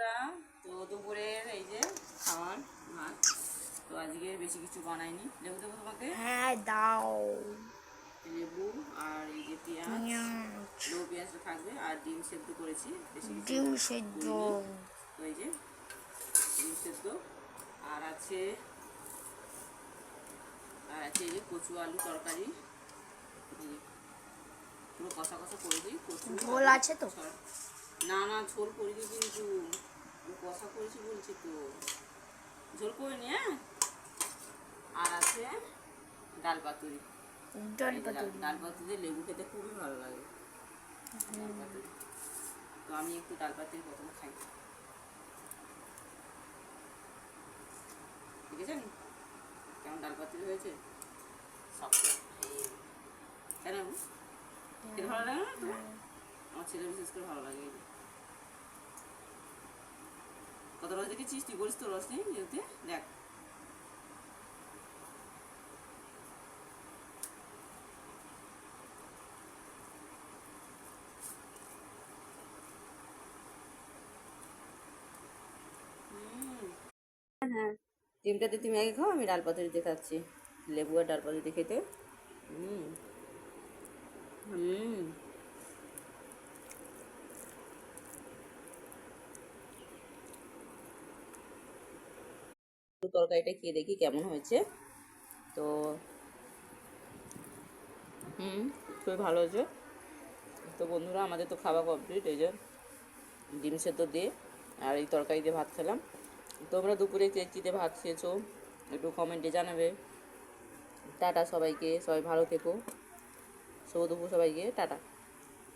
বন্ধুরা, তো দুপুরের এই যে খাওয়ার ভাত। তো আজকে বেশি কিছু বানাইনি। লেবু দেবো তোমাকে? হ্যাঁ দাও। লেবু আর এই যে পেঁয়াজ, পেঁয়াজটা থাকবে, আর ডিম সেদ্ধ করেছি, বেশি কিছু ডিম সেদ্ধ। করিনি। তো এই যে ডিম সেদ্ধ, আর আছে এই যে কচু আলু তরকারি। এই যে পুরো কষা কষা করে দিই কচু। ঝোল আছে তো? না না, ঝোল করিনি, কিন্তু কষা করেছি বলছি তো, ঝোল করিনি। হ্যাঁ, আর আছে ডাল পাতুরি। ডাল পাতুরি লেবু খেতে খুবই ভালো লাগে। ডাল পাতুরি, তো আমি একটু ডাল পাতুরি প্রথমে খাই। দেখেছেন কেমন ডাল পাতুরি হয়েছে? শক্ত। কেন খেতে ভালো লাগে না তোমার? আমার ছেলে বিশেষ করে ভালো লাগে। কত রস দেখেছিস তুই? বলিস তো রস নেই যেতে। দেখ, ডিমটাতে তুমি আগে খাও, আমি ডাল পাতুরিতে খাচ্ছি। লেবু আর ডাল পাতুরি খেতে হুম হুম তরকারিটা খেয়ে দেখি কেমন হয়েছে। তো খুবই ভালো হয়েছে। তো বন্ধুরা, আমাদের তো খাওয়া কমপ্লিট। এই যে ডিম সেদ্ধ দিয়ে আর এই তরকারি দিয়ে ভাত খেলাম। তোমরা দুপুরে কে কী দিয়ে ভাত খেয়েছো একটু কমেন্টে জানাবে। টাটা সবাইকে, সবাই ভালো থেকো। শুভ দুপুর সবাইকে, টাটা।